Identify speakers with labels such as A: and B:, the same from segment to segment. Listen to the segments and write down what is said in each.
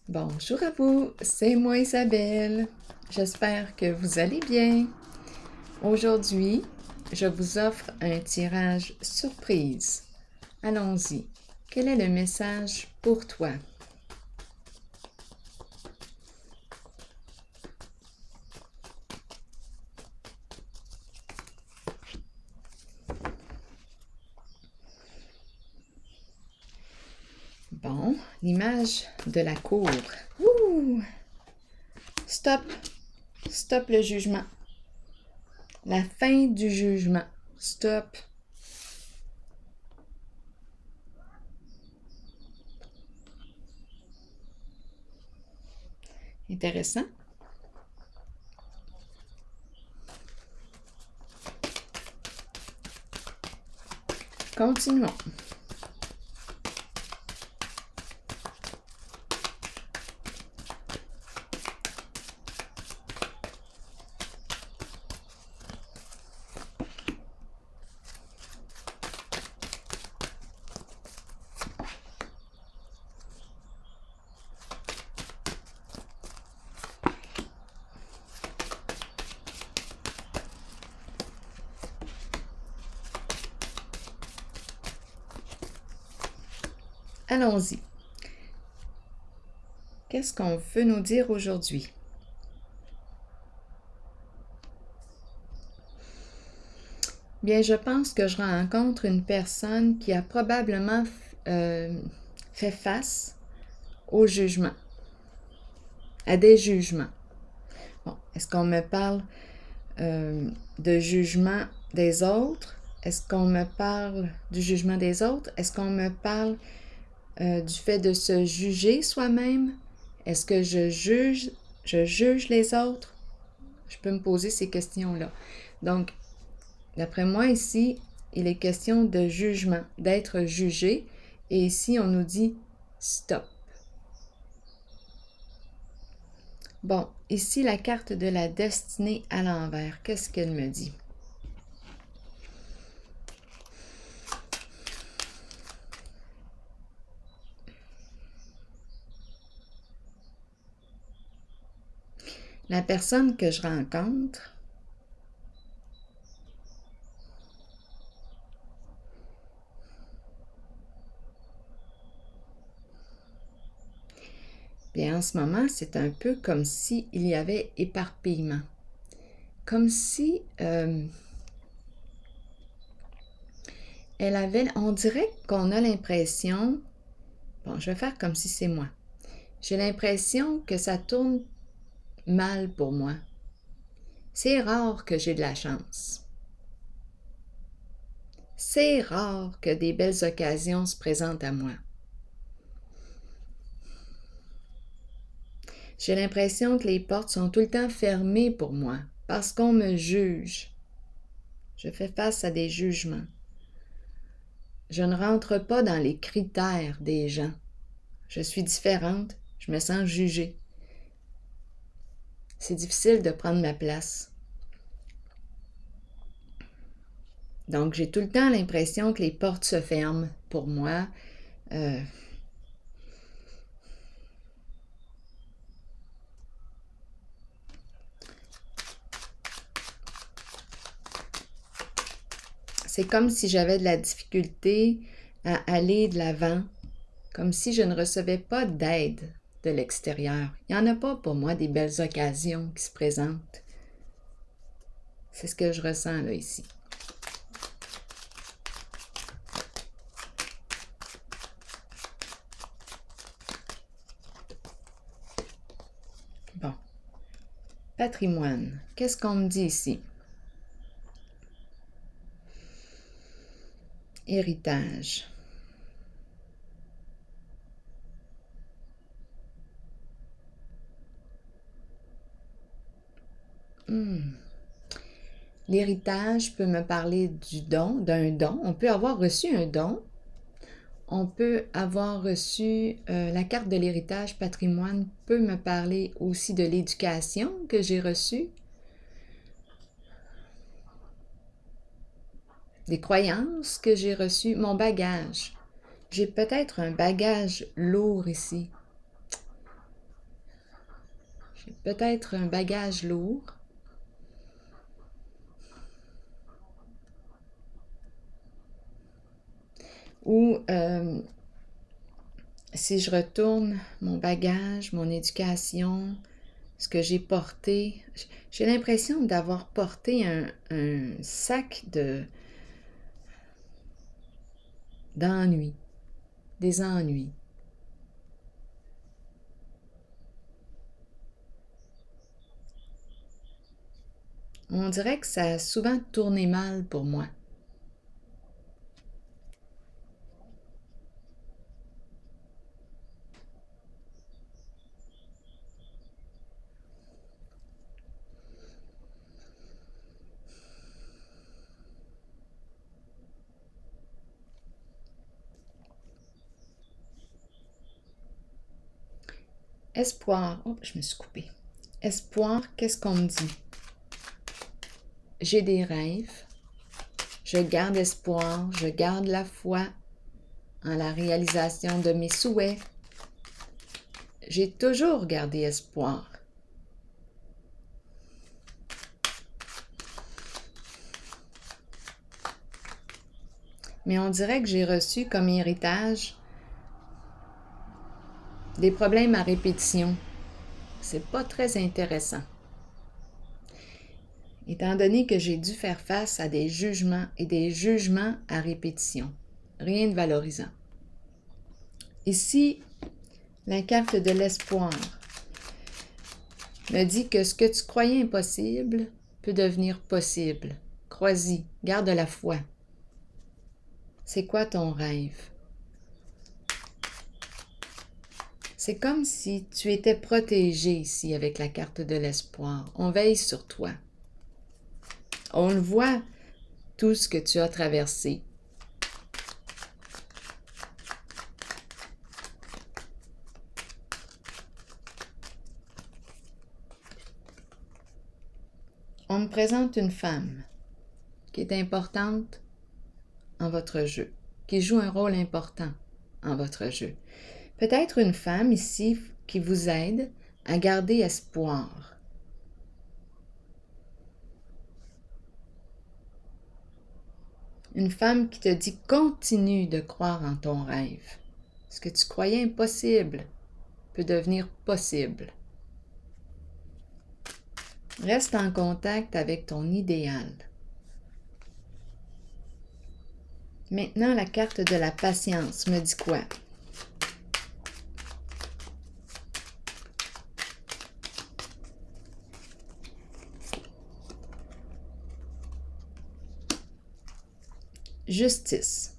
A: Bonjour à vous, c'est moi Isabelle. J'espère que vous allez bien. Aujourd'hui, je vous offre un tirage surprise. Allons-y. Quel est le message pour toi? Bon, l'image de la cour. Ouh! Stop! Stop le jugement. La fin du jugement. Stop! Intéressant. Continuons. Allons-y. Qu'est-ce qu'on veut nous dire aujourd'hui? Bien, je pense que je rencontre une personne qui a probablement fait face au jugement, à des jugements. Bon, est-ce qu'on me parle de jugement des autres? Est-ce qu'on me parle du jugement des autres? Est-ce qu'on me parle du fait de se juger soi-même? Est-ce que je juge les autres? Je peux me poser ces questions-là. Donc, d'après moi, ici, il est question de jugement, d'être jugé. Et ici, on nous dit stop. Bon, ici, la carte de la destinée à l'envers. Qu'est-ce qu'elle me dit? La personne que je rencontre bien, en ce moment, c'est un peu comme s'il y avait éparpillement. Comme si elle avait, on dirait qu'on a l'impression, bon, je vais faire comme si c'est moi. J'ai l'impression que ça tourne mal pour moi. C'est rare que j'ai de la chance. C'est rare que des belles occasions se présentent à moi. J'ai l'impression que les portes sont tout le temps fermées pour moi parce qu'on me juge. Je fais face à des jugements. Je ne rentre pas dans les critères des gens. Je suis différente, je me sens jugée. C'est difficile de prendre ma place. Donc, j'ai tout le temps l'impression que les portes se ferment pour moi. C'est comme si j'avais de la difficulté à aller de l'avant, comme si je ne recevais pas d'aide de l'extérieur. Il n'y en a pas pour moi des belles occasions qui se présentent. C'est ce que je ressens là ici. Bon. Patrimoine. Qu'est-ce qu'on me dit ici? Héritage. L'héritage peut me parler du don, d'un don. On peut avoir reçu un don. On peut avoir reçu la carte de l'héritage patrimoine peut me parler aussi de l'éducation que j'ai reçue, des croyances que j'ai reçues, mon bagage. J'ai peut-être un bagage lourd ici. J'ai peut-être un bagage lourd. Ou si je retourne mon bagage, mon éducation, ce que j'ai porté, j'ai l'impression d'avoir porté un sac d'ennuis, des ennuis. On dirait que ça a souvent tourné mal pour moi. Espoir. Oh, je me suis coupée. Espoir, qu'est-ce qu'on me dit? J'ai des rêves. Je garde espoir. Je garde la foi en la réalisation de mes souhaits. J'ai toujours gardé espoir. Mais on dirait que j'ai reçu comme héritage des problèmes à répétition. C'est pas très intéressant. Étant donné que j'ai dû faire face à des jugements et des jugements à répétition. Rien de valorisant. Ici, la carte de l'espoir me dit que ce que tu croyais impossible peut devenir possible. Crois-y, garde la foi. C'est quoi ton rêve? C'est comme si tu étais protégé ici avec la carte de l'espoir. On veille sur toi. On le voit, tout ce que tu as traversé. On me présente une femme qui est importante en votre jeu, qui joue un rôle important en votre jeu. Peut-être une femme ici qui vous aide à garder espoir. Une femme qui te dit continue de croire en ton rêve. Ce que tu croyais impossible peut devenir possible. Reste en contact avec ton idéal. Maintenant, la carte de la patience me dit quoi? Justice,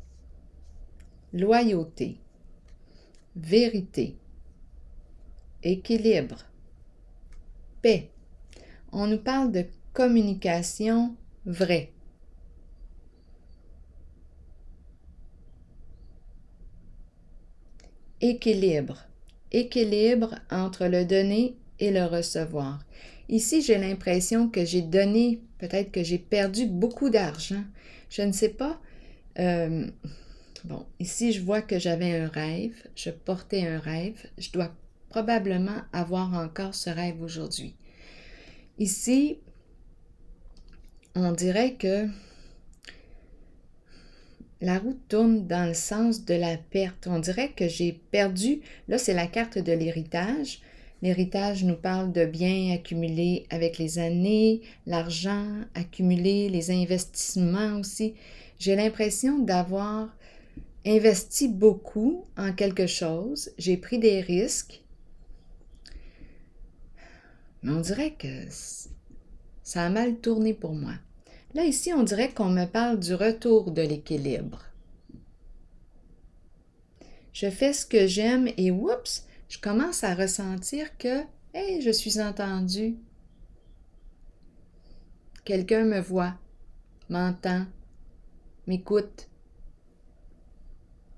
A: loyauté, vérité, équilibre, paix. On nous parle de communication vraie. Équilibre. Équilibre entre le donner et le recevoir. Ici, j'ai l'impression que j'ai donné, peut-être que j'ai perdu beaucoup d'argent. Je ne sais pas. Bon, ici, je vois que j'avais un rêve. Je portais un rêve. Je dois probablement avoir encore ce rêve aujourd'hui. Ici, on dirait que la roue tourne dans le sens de la perte. On dirait que j'ai perdu. Là, c'est la carte de l'héritage. L'héritage nous parle de biens accumulés avec les années, l'argent accumulé, les investissements aussi. J'ai l'impression d'avoir investi beaucoup en quelque chose. J'ai pris des risques. Mais on dirait que ça a mal tourné pour moi. Là, ici, on dirait qu'on me parle du retour de l'équilibre. Je fais ce que j'aime et oups, je commence à ressentir que, hey, je suis entendue. Quelqu'un me voit, m'entend, m'écoute.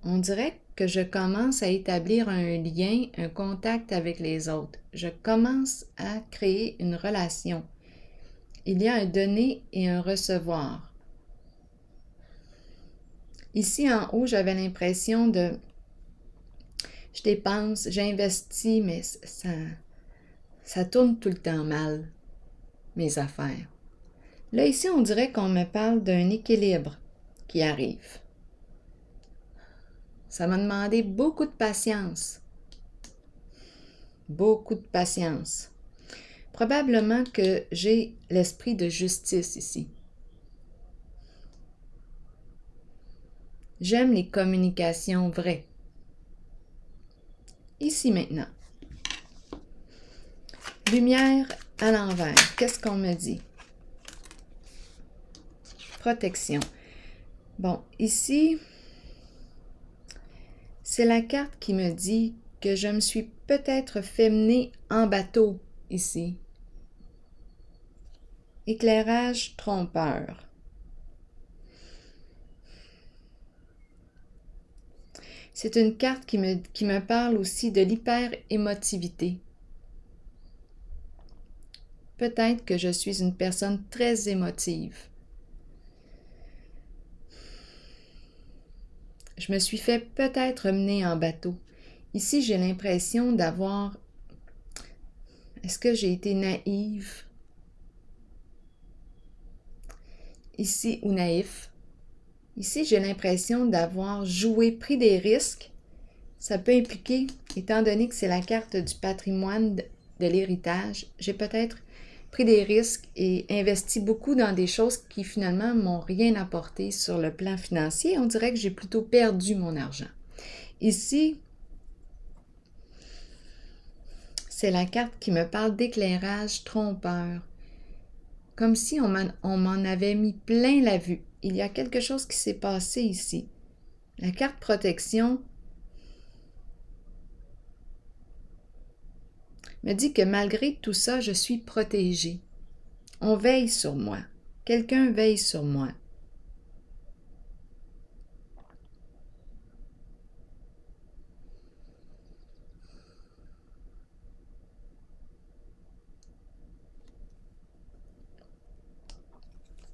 A: On dirait que je commence à établir un lien, un contact avec les autres. Je commence à créer une relation. Il y a un donner et un recevoir. Ici en haut, j'avais l'impression de... Je dépense, j'investis, mais Ça tourne tout le temps mal, mes affaires. Là, ici, on dirait qu'on me parle d'un équilibre qui arrive. Ça m'a demandé beaucoup de patience. Beaucoup de patience. Probablement que j'ai l'esprit de justice ici. J'aime les communications vraies. Ici maintenant. Lumière à l'envers. Qu'est-ce qu'on me dit? Protection. Bon, ici, c'est la carte qui me dit que je me suis peut-être fait mener en bateau ici. Éclairage trompeur. C'est une carte qui me parle aussi de l'hyper-émotivité. Peut-être que je suis une personne très émotive. Je me suis fait peut-être mener en bateau. Ici, j'ai l'impression d'avoir... Est-ce que j'ai été naïve? Ici, ou naïf. Ici, j'ai l'impression d'avoir joué, pris des risques. Ça peut impliquer, étant donné que c'est la carte du patrimoine de l'héritage, j'ai peut-être pris des risques et investi beaucoup dans des choses qui finalement m'ont rien apporté sur le plan financier. On dirait que j'ai plutôt perdu mon argent. Ici, c'est la carte qui me parle d'éclairage trompeur. Comme si on m'en avait mis plein la vue. Il y a quelque chose qui s'est passé ici. La carte protection me dit que malgré tout ça, je suis protégée. On veille sur moi. Quelqu'un veille sur moi.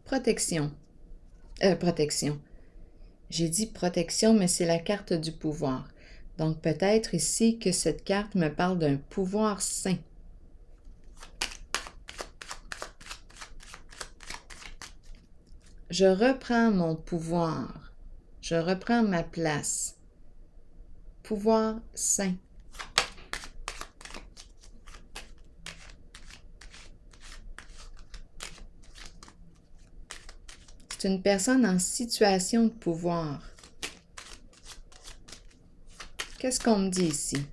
A: Protection. Protection. J'ai dit protection, mais c'est la carte du pouvoir. Donc peut-être ici que cette carte me parle d'un pouvoir sain. Je reprends mon pouvoir. Je reprends ma place. Pouvoir sain. C'est une personne en situation de pouvoir. Qu'est-ce qu'on me dit ici?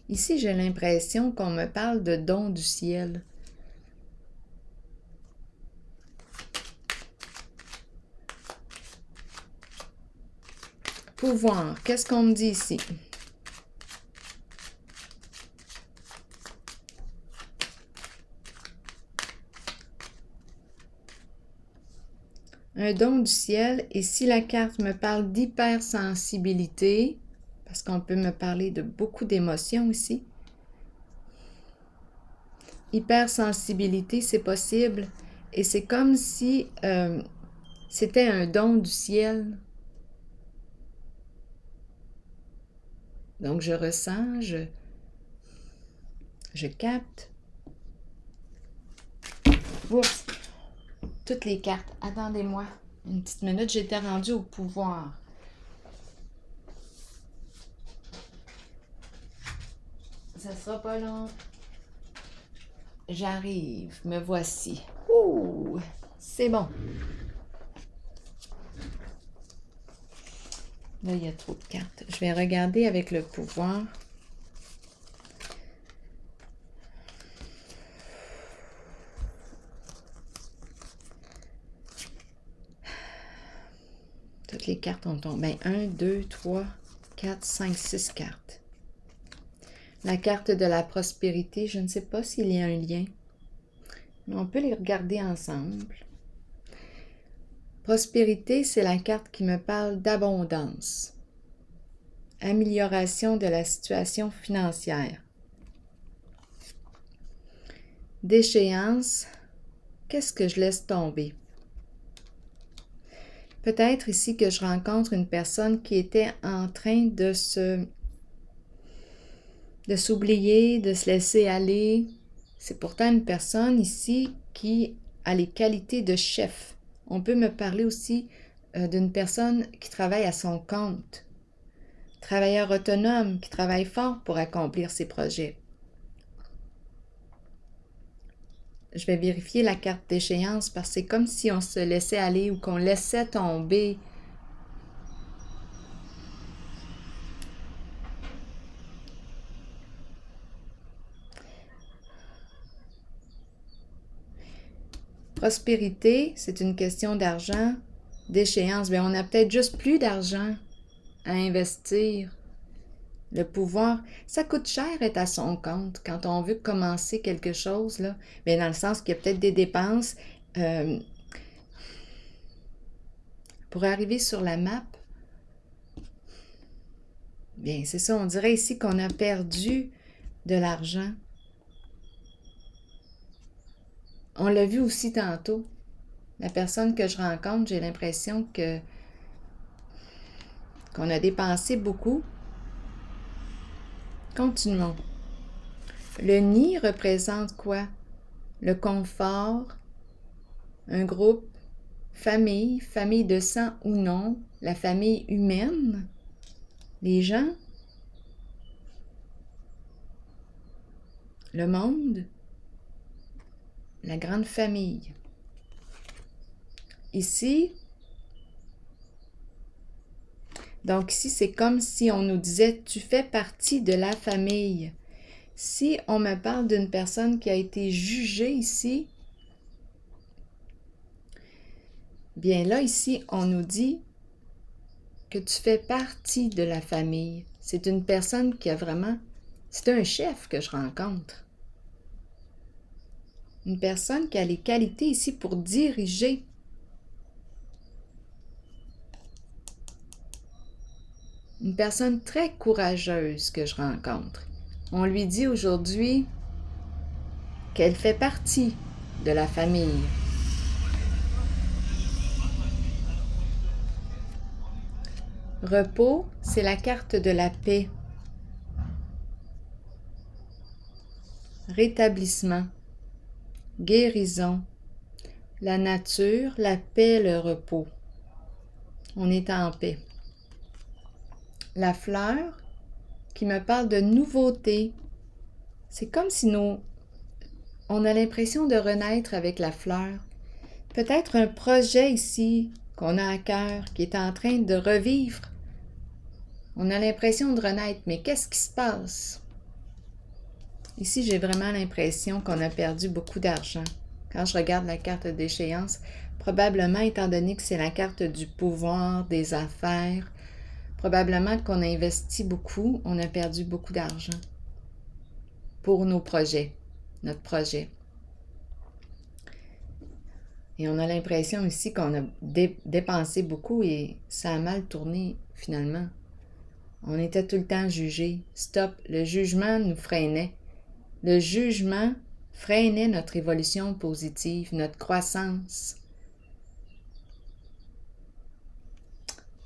A: Ici, j'ai l'impression qu'on me parle de dons du ciel. Pouvoir, qu'est-ce qu'on me dit ici? Un don du ciel, et si la carte me parle d'hypersensibilité, parce qu'on peut me parler de beaucoup d'émotions ici. Hypersensibilité, c'est possible, et c'est comme si c'était un don du ciel. Donc je ressens, je capte. Oups! Toutes les cartes. Attendez-moi une petite minute, j'étais rendue au pouvoir. Ça sera pas long. J'arrive, me voici. Ouh! C'est bon. Là, il y a trop de cartes. Je vais regarder avec le pouvoir. Toutes les cartes ont tombé. 1, 2, 3, 4, 5, 6 cartes. La carte de la prospérité, je ne sais pas s'il y a un lien. Mais on peut les regarder ensemble. Prospérité, c'est la carte qui me parle d'abondance. Amélioration de la situation financière. Déchéance, qu'est-ce que je laisse tomber? Peut-être ici que je rencontre une personne qui était en train de s'oublier, de se laisser aller. C'est pourtant une personne ici qui a les qualités de chef. On peut me parler aussi d'une personne qui travaille à son compte. Travailleur autonome qui travaille fort pour accomplir ses projets. Je vais vérifier la carte d'échéance parce que c'est comme si on se laissait aller ou qu'on laissait tomber. Prospérité, c'est une question d'argent, d'échéance. Bien, on a peut-être juste plus d'argent à investir. Le pouvoir, ça coûte cher être à son compte quand on veut commencer quelque chose, là. Bien, dans le sens qu'il y a peut-être des dépenses. Pour arriver sur la map, bien, c'est ça, on dirait ici qu'on a perdu de l'argent. On l'a vu aussi tantôt. La personne que je rencontre, j'ai l'impression qu'on a dépensé beaucoup. Continuons. Le nid représente quoi? Le confort, un groupe, famille, famille de sang ou non, la famille humaine, les gens, le monde, la grande famille. Ici, donc ici, c'est comme si on nous disait « tu fais partie de la famille ». Si on me parle d'une personne qui a été jugée ici, bien là, ici, on nous dit que tu fais partie de la famille. C'est une personne qui a vraiment... C'est un chef que je rencontre. Une personne qui a les qualités ici pour diriger. Une personne très courageuse que je rencontre. On lui dit aujourd'hui qu'elle fait partie de la famille. Repos, c'est la carte de la paix. Rétablissement, guérison, la nature, la paix, le repos. On est en paix. La fleur qui me parle de nouveauté. C'est comme si on a l'impression de renaître avec la fleur. Peut-être un projet ici qu'on a à cœur, qui est en train de revivre. On a l'impression de renaître, mais qu'est-ce qui se passe? Ici, j'ai vraiment l'impression qu'on a perdu beaucoup d'argent. Quand je regarde la carte d'échéance, probablement, étant donné que c'est la carte du pouvoir, des affaires, probablement qu'on a investi beaucoup, on a perdu beaucoup d'argent pour nos projets, notre projet. Et on a l'impression ici qu'on a dépensé beaucoup et ça a mal tourné finalement. On était tout le temps jugé. Stop, le jugement nous freinait. Le jugement freinait notre évolution positive, notre croissance.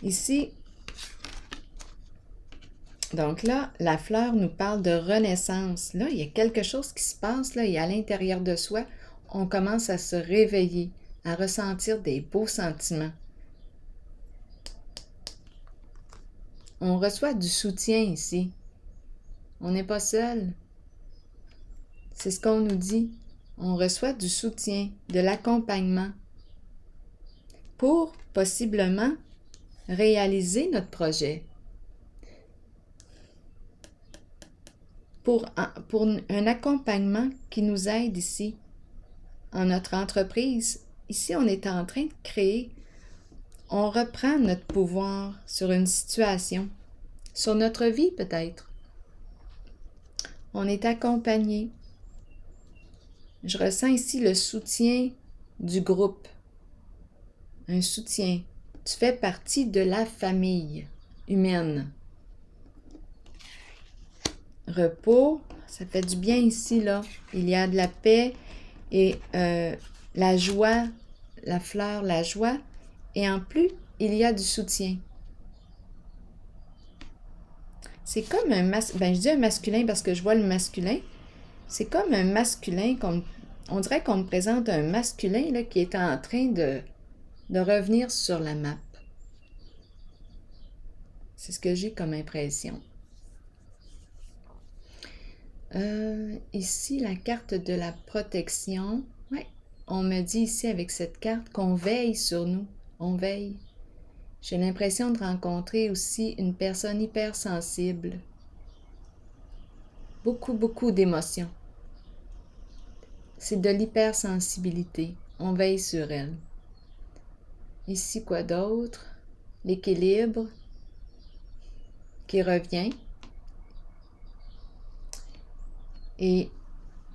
A: Ici, donc là, la fleur nous parle de renaissance. Là, il y a quelque chose qui se passe, là, et à l'intérieur de soi, on commence à se réveiller, à ressentir des beaux sentiments. On reçoit du soutien ici. On n'est pas seul. C'est ce qu'on nous dit. On reçoit du soutien, de l'accompagnement pour possiblement réaliser notre projet. Pour un accompagnement qui nous aide ici, en notre entreprise. Ici, on est en train de créer, on reprend notre pouvoir sur une situation, sur notre vie peut-être. On est accompagné. Je ressens ici le soutien du groupe. Un soutien. Tu fais partie de la famille humaine. Repos, ça fait du bien ici, là. Il y a de la paix et la joie, la fleur, la joie. Et en plus, il y a du soutien. C'est comme un masculin, je dis un masculin parce que je vois le masculin. C'est comme un masculin, on dirait qu'on me présente un masculin là, qui est en train de revenir sur la map. C'est ce que j'ai comme impression. Ici, la carte de la protection. Ouais, on me dit ici avec cette carte qu'on veille sur nous. On veille. J'ai l'impression de rencontrer aussi une personne hypersensible. Beaucoup, beaucoup d'émotions. C'est de l'hypersensibilité. On veille sur elle. Ici, quoi d'autre? L'équilibre qui revient. Et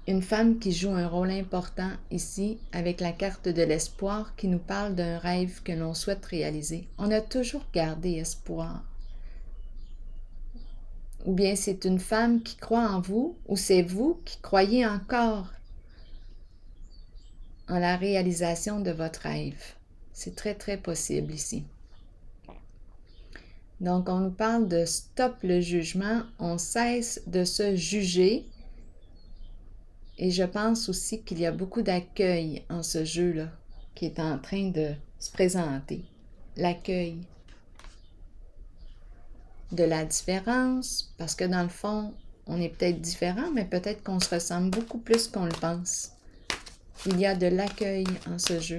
A: une femme qui joue un rôle important ici avec la carte de l'espoir qui nous parle d'un rêve que l'on souhaite réaliser. On a toujours gardé espoir. Ou bien c'est une femme qui croit en vous, ou c'est vous qui croyez encore en la réalisation de votre rêve. C'est très, très possible ici. Donc, on nous parle de stop le jugement, on cesse de se juger. Et je pense aussi qu'il y a beaucoup d'accueil en ce jeu-là qui est en train de se présenter. L'accueil de la différence, parce que dans le fond, on est peut-être différent, mais peut-être qu'on se ressemble beaucoup plus qu'on le pense. Il y a de l'accueil en ce jeu.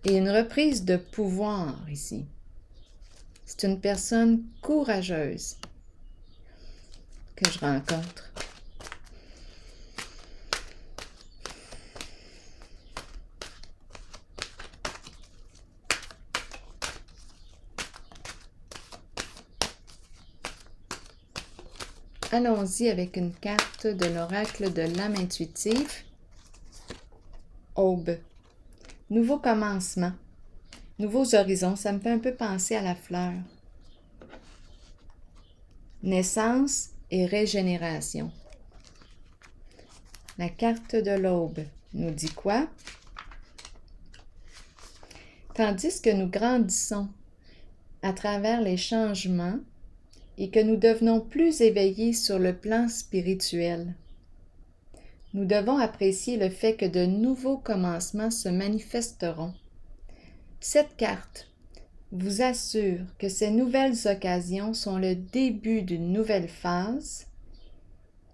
A: Et une reprise de pouvoir ici. C'est une personne courageuse que je rencontre. Allons-y avec une carte de l'oracle de l'âme intuitive. Aube. Nouveau commencement. Nouveaux horizons. Ça me fait un peu penser à la fleur. Naissance et régénération. La carte de l'aube nous dit quoi? Tandis que nous grandissons à travers les changements et que nous devenons plus éveillés sur le plan spirituel, nous devons apprécier le fait que de nouveaux commencements se manifesteront. Cette carte vous assure que ces nouvelles occasions sont le début d'une nouvelle phase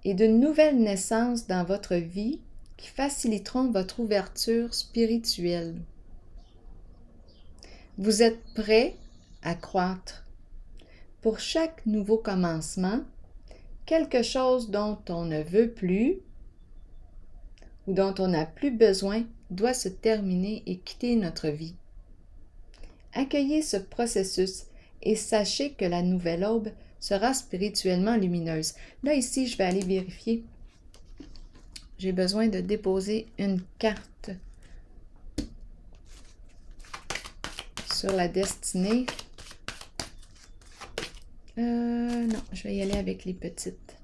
A: et d'une nouvelle naissance dans votre vie qui faciliteront votre ouverture spirituelle. Vous êtes prêt à croître. Pour chaque nouveau commencement, quelque chose dont on ne veut plus ou dont on n'a plus besoin doit se terminer et quitter notre vie. Accueillez ce processus et sachez que la nouvelle aube sera spirituellement lumineuse. Là, ici, je vais aller vérifier. J'ai besoin de déposer une carte sur la destinée. Non, je vais y aller avec les petites.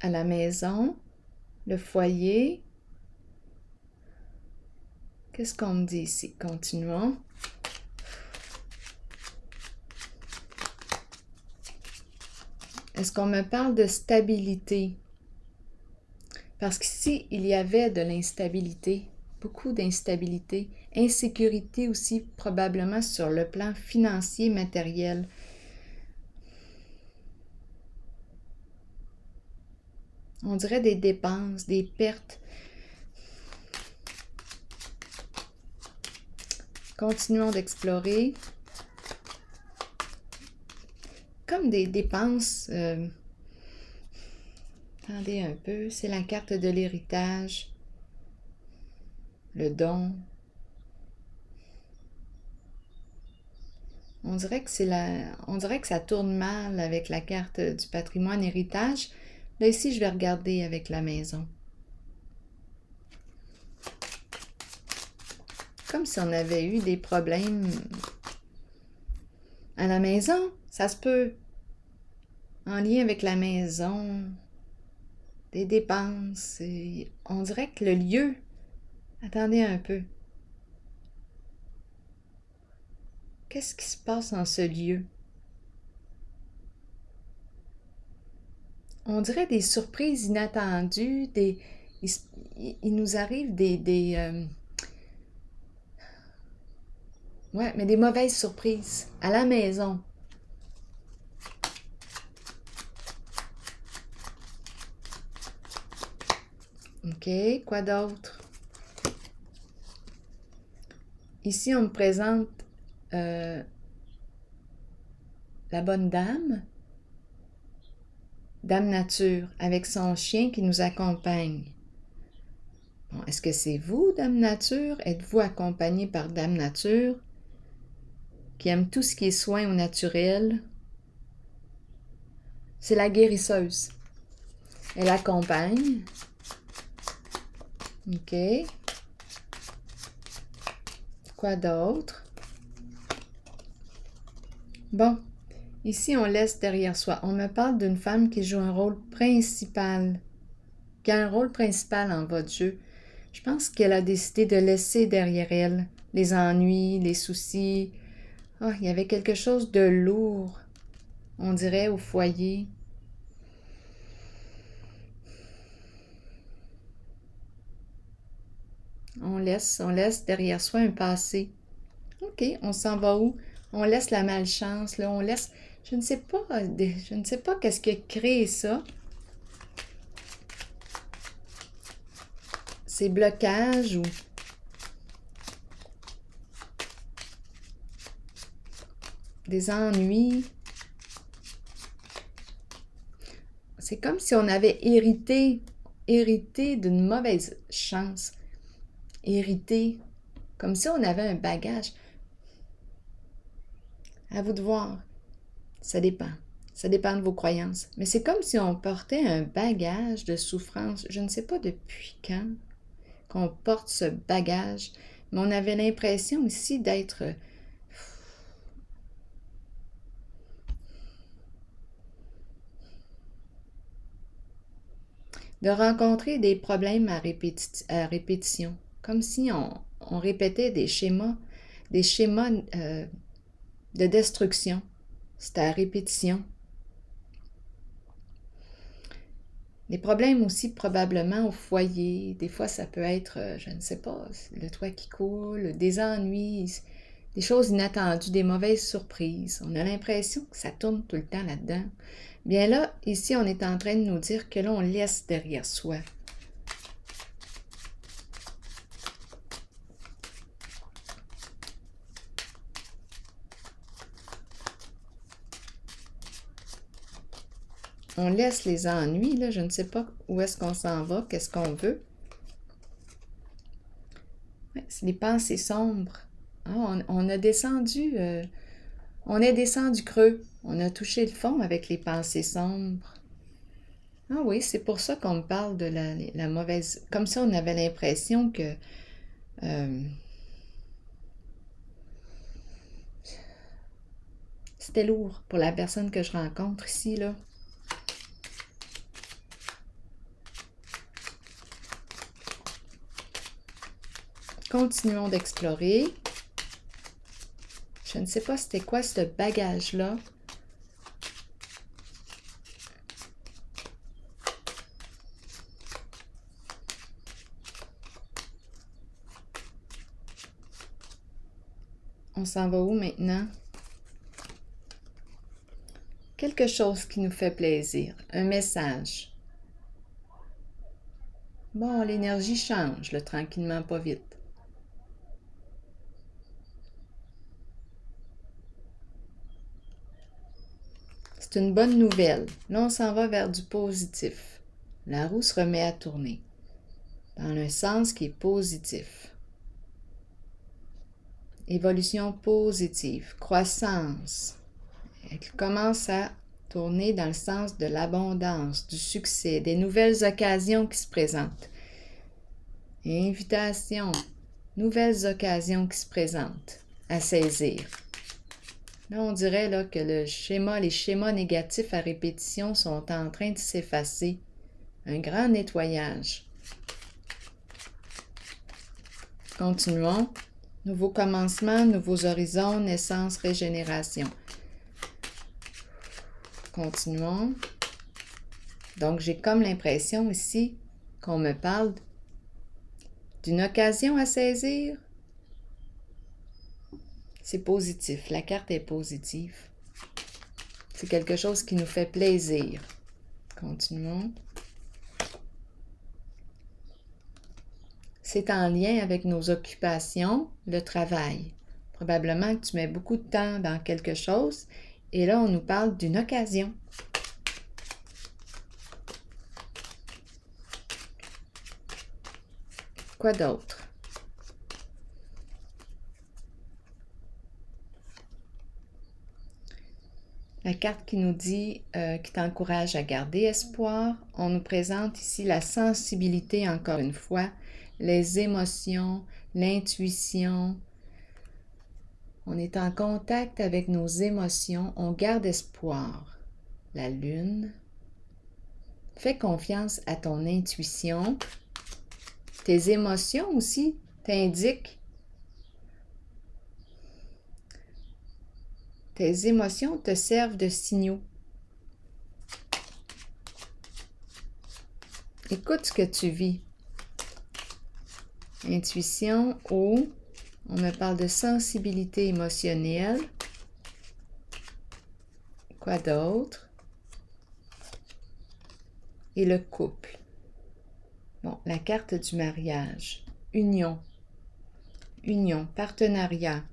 A: À la maison, le foyer. Qu'est-ce qu'on me dit ici? Continuons. Est-ce qu'on me parle de stabilité? Parce qu'ici, il y avait de l'instabilité, beaucoup d'instabilité, insécurité aussi probablement sur le plan financier, matériel. On dirait des dépenses, des pertes. Continuons d'explorer. Comme des dépenses. Attendez un peu, c'est la carte de l'héritage, le don. On dirait que ça tourne mal avec la carte du patrimoine héritage. Là, ici, je vais regarder avec la maison. Comme si on avait eu des problèmes À la maison, ça se peut. En lien avec la maison, des dépenses. On dirait que le lieu... Attendez un peu. Qu'est-ce qui se passe en ce lieu? On dirait des surprises inattendues, il nous arrive ouais, mais des mauvaises surprises à la maison. OK, quoi d'autre? Ici, on me présente la bonne dame, Dame Nature, avec son chien qui nous accompagne. Bon, est-ce que c'est vous, Dame Nature? Êtes-vous accompagné par Dame Nature, qui aime tout ce qui est soin au naturel? C'est la guérisseuse. Elle accompagne. OK. Quoi d'autre? Bon, ici, on laisse derrière soi. On me parle d'une femme qui joue un rôle principal, qui a un rôle principal en votre jeu. Je pense qu'elle a décidé de laisser derrière elle les ennuis, les soucis. Ah, il y avait quelque chose de lourd, on dirait, au foyer. On laisse derrière soi un passé. OK, on s'en va où? On laisse la malchance, là, on laisse... Je ne sais pas qu'est-ce qui a créé ça. Ces blocages ou... des ennuis. C'est comme si on avait hérité d'une mauvaise chance. Hérité, comme si on avait un bagage. À vous de voir. Ça dépend. Ça dépend de vos croyances. Mais c'est comme si on portait un bagage de souffrance. Je ne sais pas depuis quand qu'on porte ce bagage, mais on avait l'impression ici d'être... de rencontrer des problèmes à répétition. Comme si on répétait des schémas de destruction. C'était à répétition. Des problèmes aussi probablement au foyer. Des fois, ça peut être, je ne sais pas, le toit qui coule, des ennuis, des choses inattendues, des mauvaises surprises. On a l'impression que ça tourne tout le temps là-dedans. Bien là, ici, on est en train de nous dire que là, on laisse derrière soi. On laisse les ennuis, là, je ne sais pas où est-ce qu'on s'en va, qu'est-ce qu'on veut. Ouais, c'est des pensées sombres. Ah, on a descendu, on est descendu creux. On a touché le fond avec les pensées sombres. Ah oui, c'est pour ça qu'on me parle de la mauvaise... Comme ça, on avait l'impression que... c'était lourd pour la personne que je rencontre ici, là. Continuons d'explorer. Je ne sais pas c'était quoi ce bagage-là. On s'en va où maintenant? Quelque chose qui nous fait plaisir. Un message. Bon, l'énergie change, là, tranquillement, pas vite. C'est une bonne nouvelle. Là, on s'en va vers du positif. La roue se remet à tourner dans un sens qui est positif. Évolution positive, croissance. Elle commence à tourner dans le sens de l'abondance, du succès, des nouvelles occasions qui se présentent. Invitation, nouvelles occasions qui se présentent à saisir. Là, on dirait là, que les schémas négatifs à répétition sont en train de s'effacer. Un grand nettoyage. Continuons. Nouveau commencement, nouveaux horizons, naissance, régénération. Continuons. Donc, j'ai comme l'impression ici qu'on me parle d'une occasion à saisir. C'est positif. La carte est positive. C'est quelque chose qui nous fait plaisir. Continuons. C'est en lien avec nos occupations, le travail. Probablement que tu mets beaucoup de temps dans quelque chose et là, on nous parle d'une occasion. Quoi d'autre? La carte qui nous dit, qui t'encourage à garder espoir. On nous présente ici la sensibilité, encore une fois, les émotions, l'intuition. On est en contact avec nos émotions, on garde espoir. La lune. Fais confiance à ton intuition. Tes émotions aussi t'indiquent. Tes émotions te servent de signaux. Écoute ce que tu vis. Intuition ou on me parle de sensibilité émotionnelle. Quoi d'autre? Et le couple. Bon, la carte du mariage. Union. Union, partenariat.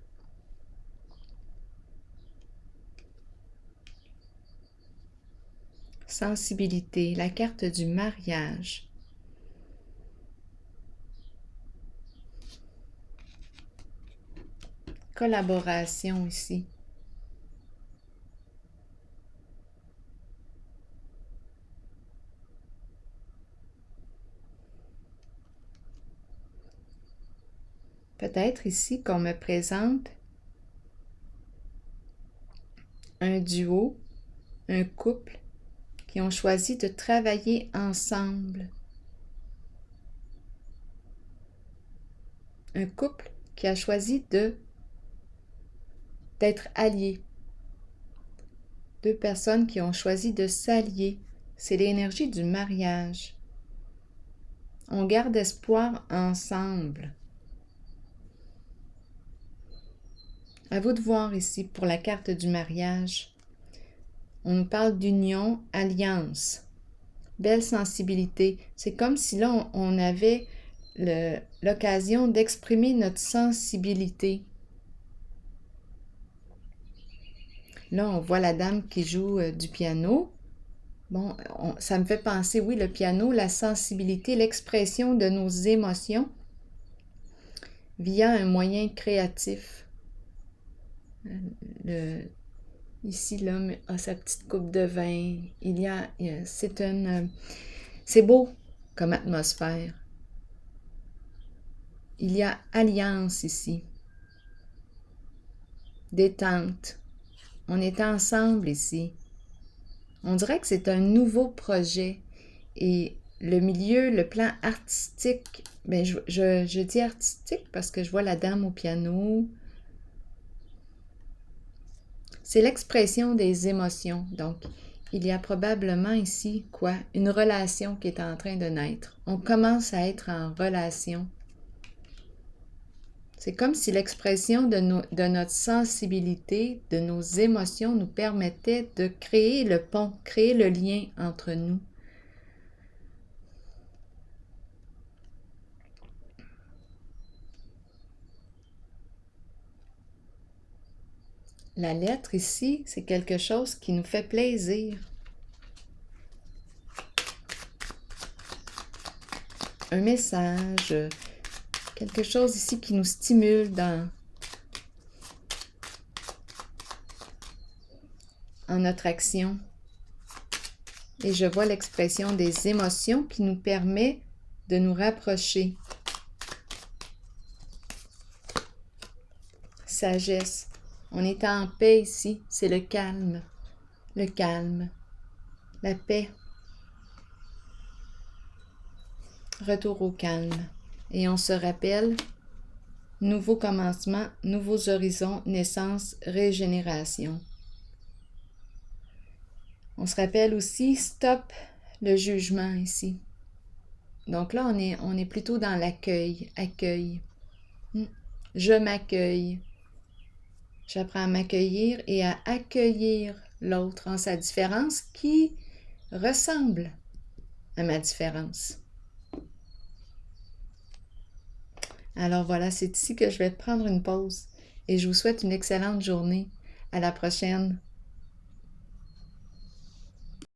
A: Sensibilité, la carte du mariage. Collaboration ici. Peut-être ici qu'on me présente un duo, un couple qui ont choisi de travailler ensemble. Un couple qui a choisi d'être alliés. Deux personnes qui ont choisi de s'allier. C'est l'énergie du mariage. On garde espoir ensemble. À vous de voir ici pour la carte du mariage. On nous parle d'union, alliance. Belle sensibilité. C'est comme si là, on avait l'occasion d'exprimer notre sensibilité. Là, on voit la dame qui joue du piano. Bon, ça me fait penser, oui, le piano, la sensibilité, l'expression de nos émotions via un moyen créatif. Ici, l'homme a sa petite coupe de vin. C'est beau comme atmosphère. Il y a alliance ici. Détente. On est ensemble ici. On dirait que c'est un nouveau projet. Et le milieu, le plan artistique, ben je dis artistique parce que je vois la dame au piano. C'est l'expression des émotions. Donc, il y a probablement ici, quoi? Une relation qui est en train de naître. On commence à être en relation. C'est comme si l'expression de notre sensibilité, de nos émotions nous permettait de créer le pont, créer le lien entre nous. La lettre ici, c'est quelque chose qui nous fait plaisir. Un message, quelque chose ici qui nous stimule en notre action. Et je vois l'expression des émotions qui nous permet de nous rapprocher. Sagesse. On est en paix ici, c'est le calme, la paix. Retour au calme. Et on se rappelle, nouveau commencement, nouveaux horizons, naissance, régénération. On se rappelle aussi, stop le jugement ici. Donc là, on est plutôt dans l'accueil, accueil. Je m'accueille. J'apprends à m'accueillir et à accueillir l'autre en sa différence qui ressemble à ma différence. Alors voilà, c'est ici que je vais prendre une pause et je vous souhaite une excellente journée. À la prochaine.